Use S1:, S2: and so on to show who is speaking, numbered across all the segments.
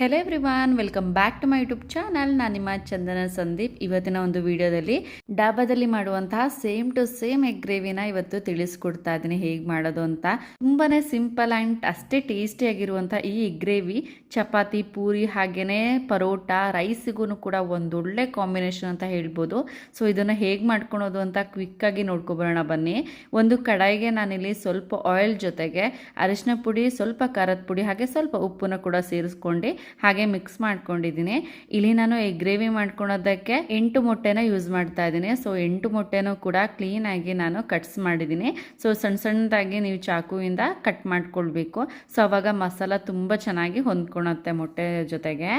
S1: Hello everyone, welcome back to my YouTube channel. ನಾನು ನಿಮ್ಮ ಚಂದನ ಸಂದೀಪ್. ಇವತ್ತಿನ ಒಂದು ವಿಡಿಯೋದಲ್ಲಿ ಡಾಬಾದಲ್ಲಿ ಮಾಡುವಂತಹ ಸೇಮ್ ಟು ಸೇಮ್ ಎಗ್ ಗ್ರೇವಿನ ಇವತ್ತು ತಿಳಿಸ್ಕೊಡ್ತಾ ಇದ್ದೀನಿ ಹೇಗೆ ಮಾಡೋದು ಅಂತ. ತುಂಬಾನೇ ಸಿಂಪಲ್ ಆ್ಯಂಡ್ ಅಷ್ಟೇ ಟೇಸ್ಟಿಯಾಗಿರುವಂಥ ಈ ಎಗ್ ಗ್ರೇವಿ ಚಪಾತಿ, ಪೂರಿ ಹಾಗೆಯೇ ಪರೋಟ, ರೈಸಿಗೂ ಕೂಡ ಒಂದೊಳ್ಳೆ ಕಾಂಬಿನೇಷನ್ ಅಂತ ಹೇಳ್ಬೋದು. ಸೊ ಇದನ್ನು ಹೇಗೆ ಮಾಡ್ಕೊಳೋದು ಅಂತ ಕ್ವಿಕ್ಕಾಗಿ ನೋಡ್ಕೊಬರೋಣ ಬನ್ನಿ. ಒಂದು ಕಡಾಯಿಗೆ ನಾನಿಲ್ಲಿ ಸ್ವಲ್ಪ ಆಯಿಲ್ ಜೊತೆಗೆ ಅರಿಶಿನ ಪುಡಿ, ಸ್ವಲ್ಪ ಖಾರದ ಪುಡಿ ಹಾಗೆ ಸ್ವಲ್ಪ ಉಪ್ಪನ್ನು ಕೂಡ ಸೇರಿಸ್ಕೊಂಡು ಹಾಗೆ ಮಿಕ್ಸ್ ಮಾಡ್ಕೊಂಡಿದ್ದೀನಿ. ಇಲ್ಲಿ ನಾನು ಎಗ್ ಗ್ರೇವಿ ಮಾಡ್ಕೊಳೋದಕ್ಕೆ 8 ಮೊಟ್ಟೆನ ಯೂಸ್ ಮಾಡ್ತಾ ಇದ್ದೀನಿ. ಸೊ 8 ಮೊಟ್ಟೆನೂ ಕೂಡ ಕ್ಲೀನ್ ಆಗಿ ನಾನು ಕಟ್ಸ್ ಮಾಡಿದ್ದೀನಿ. ಸೊ ಸಣ್ಣ ಸಣ್ಣದಾಗಿ ನೀವು ಚಾಕುವಿಂದ ಕಟ್ ಮಾಡ್ಕೊಳ್ಬೇಕು. ಸೊ ಅವಾಗ ಮಸಾಲ ತುಂಬ ಚೆನ್ನಾಗಿ ಹೊಂದ್ಕೊಳುತ್ತೆ ಮೊಟ್ಟೆ ಜೊತೆಗೆ.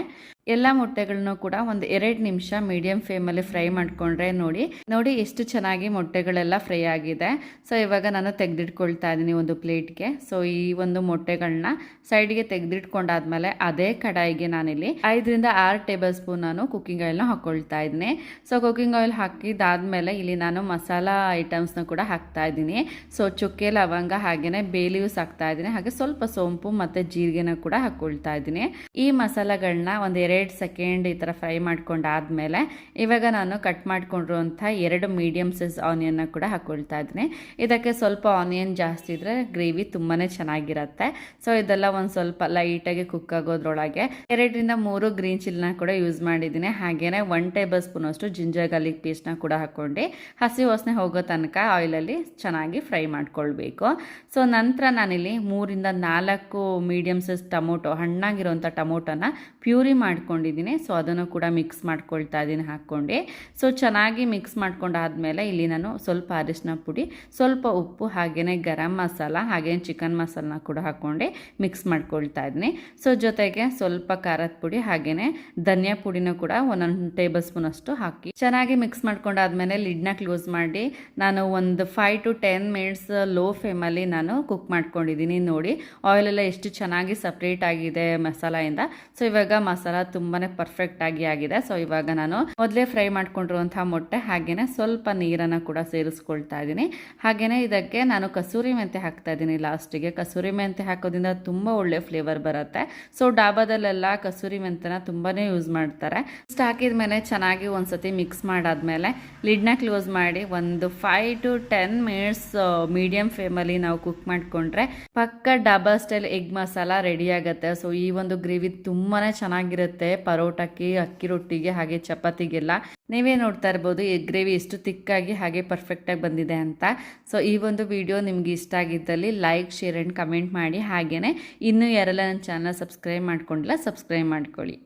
S1: ಎಲ್ಲ ಮೊಟ್ಟೆಗಳನ್ನು ಕೂಡ ಒಂದು 2 ನಿಮಿಷ ಮೀಡಿಯಂ ಫ್ಲೇಮಲ್ಲಿ ಫ್ರೈ ಮಾಡಿಕೊಂಡ್ರೆ ನೋಡಿ ಎಷ್ಟು ಚೆನ್ನಾಗಿ ಮೊಟ್ಟೆಗಳೆಲ್ಲ ಫ್ರೈ ಆಗಿದೆ. ಸೊ ಇವಾಗ ನಾನು ತೆಗೆದಿಟ್ಕೊಳ್ತಾ ಇದ್ದೀನಿ ಒಂದು ಪ್ಲೇಟ್ಗೆ. ಸೊ ಈ ಒಂದು ಮೊಟ್ಟೆಗಳನ್ನ ಸೈಡ್ಗೆ ತೆಗೆದಿಟ್ಕೊಂಡಾದ್ಮೇಲೆ ಅದೇ ಕಡಾಯಿಗೆ ನಾನಿಲ್ಲಿ 5 ರಿಂದ 6 ಟೇಬಲ್ ಸ್ಪೂನ್ ನಾನು ಕುಕ್ಕಿಂಗ್ ಆಯಿಲ್ನ ಹಾಕ್ಕೊಳ್ತಾ ಇದ್ದೀನಿ. ಸೊ ಕುಕ್ಕಿಂಗ್ ಆಯಿಲ್ ಹಾಕಿದಾದ್ಮೇಲೆ ಇಲ್ಲಿ ನಾನು ಮಸಾಲ ಐಟಮ್ಸ್ನ ಕೂಡ ಹಾಕ್ತಾ ಇದ್ದೀನಿ. ಸೊ ಚುಕ್ಕೆ, ಲವಂಗ ಹಾಗೆಯೇ ಬೇ ಲೀವ್ಸ್ ಹಾಕ್ತಾ ಇದ್ದೀನಿ. ಹಾಗೆ ಸ್ವಲ್ಪ ಸೋಂಪು ಮತ್ತು ಜೀರಿಗೆನ ಕೂಡ ಹಾಕ್ಕೊಳ್ತಾ ಇದ್ದೀನಿ. ಈ ಮಸಾಲೆಗಳನ್ನ ಒಂದು 2 ಸೆಕೆಂಡ್ ಈ ಥರ ಫ್ರೈ ಮಾಡ್ಕೊಂಡಾದ್ಮೇಲೆ ಇವಾಗ ನಾನು ಕಟ್ ಮಾಡ್ಕೊಂಡಿರುವಂಥ 2 ಮೀಡಿಯಮ್ ಸೈಜ್ ಆನಿಯನ್ನ ಕೂಡ ಹಾಕ್ಕೊಳ್ತಾ ಇದ್ದೀನಿ. ಇದಕ್ಕೆ ಸ್ವಲ್ಪ ಆನಿಯನ್ ಜಾಸ್ತಿ ಇದ್ರೆ ಗ್ರೇವಿ ತುಂಬಾ ಚೆನ್ನಾಗಿರುತ್ತೆ. ಸೊ ಇದೆಲ್ಲ ಒಂದು ಸ್ವಲ್ಪ ಲೈಟಾಗಿ ಕುಕ್ ಆಗೋದ್ರೊಳಗೆ 2 ರಿಂದ 3 ಗ್ರೀನ್ ಚಿಲ್ಲಿನ ಕೂಡ ಯೂಸ್ ಮಾಡಿದ್ದೀನಿ. ಹಾಗೆಯೇ 1 ಟೇಬಲ್ ಸ್ಪೂನ್ ಅಷ್ಟು ಜಿಂಜರ್ ಗಾರ್ಲಿಕ್ ಪೇಸ್ಟ್ನ ಕೂಡ ಹಾಕ್ಕೊಂಡು ಹಸಿ ವಾಸನೆ ಹೋಗೋ ತನಕ ಆಯಿಲಲ್ಲಿ ಚೆನ್ನಾಗಿ ಫ್ರೈ ಮಾಡ್ಕೊಳ್ಬೇಕು. ಸೊ ನಂತರ ನಾನಿಲ್ಲಿ 3 ರಿಂದ 4 ಮೀಡಿಯಮ್ ಸೈಜ್ ಟೊಮೊಟೊ, ಹಣ್ಣಾಗಿರುವಂಥ ಟೊಮೊಟೊನ ಪ್ಯೂರಿ ಮಾಡ್ಕೊಂಡಿದ್ದೀನಿ. ಸೊ ಅದನ್ನು ಕೂಡ ಮಿಕ್ಸ್ ಮಾಡ್ಕೊಳ್ತಾ ಇದ್ದೀನಿ ಹಾಕ್ಕೊಂಡು. ಸೊ ಚೆನ್ನಾಗಿ ಮಿಕ್ಸ್ ಮಾಡ್ಕೊಂಡಾದ್ಮೇಲೆ ಇಲ್ಲಿ ನಾನು ಸ್ವಲ್ಪ ಅರಿಶಿನ ಪುಡಿ, ಸ್ವಲ್ಪ ಉಪ್ಪು ಹಾಗೆಯೇ ಗರಂ ಮಸಾಲ ಹಾಗೆಯೇ ಚಿಕನ್ ಮಸಾಲನ ಕೂಡ ಹಾಕ್ಕೊಂಡು ಮಿಕ್ಸ್ ಮಾಡ್ಕೊಳ್ತಾ ಇದ್ದೀನಿ. ಸೊ ಜೊತೆಗೆ ಸ್ವಲ್ಪ ಖಾರದ ಪುಡಿ ಹಾಗೆಯೇ ಧನಿಯಾ ಪುಡಿನೂ ಕೂಡ 1 ಟೇಬಲ್ ಸ್ಪೂನ್ ಅಷ್ಟು ಹಾಕಿ ಚೆನ್ನಾಗಿ ಮಿಕ್ಸ್ ಮಾಡ್ಕೊಂಡಾದ್ಮೇಲೆ ಲಿಡ್ನ ಕ್ಲೋಸ್ ಮಾಡಿ ನಾನು ಒಂದು 5 to 10 ಮಿನಿಟ್ಸ್ ಲೋ ಫ್ಲೇಮಲ್ಲಿ ನಾನು ಕುಕ್ ಮಾಡ್ಕೊಂಡಿದ್ದೀನಿ. ನೋಡಿ ಆಯಿಲೆಲ್ಲ ಎಷ್ಟು ಚೆನ್ನಾಗಿ ಸಪ್ರೇಟ್ ಆಗಿದೆ ಮಸಾಲೆಯಿಂದ. ಸೊ ಇವಾಗ ಮಸಾಲ ತುಂಬಾನೇ ಪರ್ಫೆಕ್ಟ್ ಆಗಿದೆ. ಸೊ ಇವಾಗ ನಾನು ಮೊದಲೇ ಫ್ರೈ ಮಾಡ್ಕೊಂಡಿರುವಂತಹ ಮೊಟ್ಟೆ ಹಾಗೇನೆ ಸ್ವಲ್ಪ ನೀರನ್ನು ಕೂಡ ಸೇರಿಸ್ಕೊಳ್ತಾ ಇದ್ದೀನಿ. ಹಾಗೇನೆ ಇದಕ್ಕೆ ನಾನು ಕಸೂರಿ ಮೆಂತೆ ಹಾಕ್ತಾ ಇದ್ದೀನಿ ಲಾಸ್ಟಿಗೆ. ಕಸೂರಿ ಮೆಂತೆ ಹಾಕೋದ್ರಿಂದ ತುಂಬಾ ಒಳ್ಳೆ ಫ್ಲೇವರ್ ಬರುತ್ತೆ. ಸೊ ಡಾಬಾದಲ್ಲೆಲ್ಲ ಕಸೂರಿ ಮೆಂತೆನ ತುಂಬಾನೇ ಯೂಸ್ ಮಾಡ್ತಾರೆ. ಇಷ್ಟು ಹಾಕಿದ ಮೇಲೆ ಚೆನ್ನಾಗಿ ಒಂದ್ಸತಿ ಮಿಕ್ಸ್ ಮಾಡಾದ್ಮೇಲೆ ಲಿಡ್ನ ಕ್ಲೋಸ್ ಮಾಡಿ ಒಂದು 5 to 10 ಮಿನಿಟ್ಸ್ ಮೀಡಿಯಂ ಫ್ಲೇಮಲ್ಲಿ ನಾವು ಕುಕ್ ಮಾಡ್ಕೊಂಡ್ರೆ ಪಕ್ಕ dhaba style egg masala ready ಆಗುತ್ತೆ. ಸೊ ಈ ಒಂದು ಗ್ರೇವಿ ತುಂಬಾನೇ ಚೆನ್ನಾಗಿರುತ್ತೆ ಪರೋಟಕ್ಕೆ, ಅಕ್ಕಿ ರೊಟ್ಟಿಗೆ ಹಾಗೆ ಚಪಾತಿಗೆಲ್ಲ. ನೀವೇ ನೋಡ್ತಾ ಇರ್ಬೋದು ಎಗ್ ಗ್ರೇವಿ ಎಷ್ಟು ತಿಕ್ಕಾಗಿ ಹಾಗೆ ಪರ್ಫೆಕ್ಟಾಗಿ ಬಂದಿದೆ ಅಂತ. ಸೊ ಈ ಒಂದು ವಿಡಿಯೋ ನಿಮ್ಗೆ ಇಷ್ಟ ಆಗಿದ್ದಲ್ಲಿ ಲೈಕ್, ಶೇರ್ ಆ್ಯಂಡ್ ಕಮೆಂಟ್ ಮಾಡಿ. ಹಾಗೆಯೇ ಇನ್ನೂ ಯಾರೆಲ್ಲ ನನ್ನ ಚಾನಲ್ ಸಬ್ಸ್ಕ್ರೈಬ್ ಮಾಡ್ಕೊಂಡಿಲ್ಲ ಸಬ್ಸ್ಕ್ರೈಬ್ ಮಾಡ್ಕೊಳ್ಳಿ.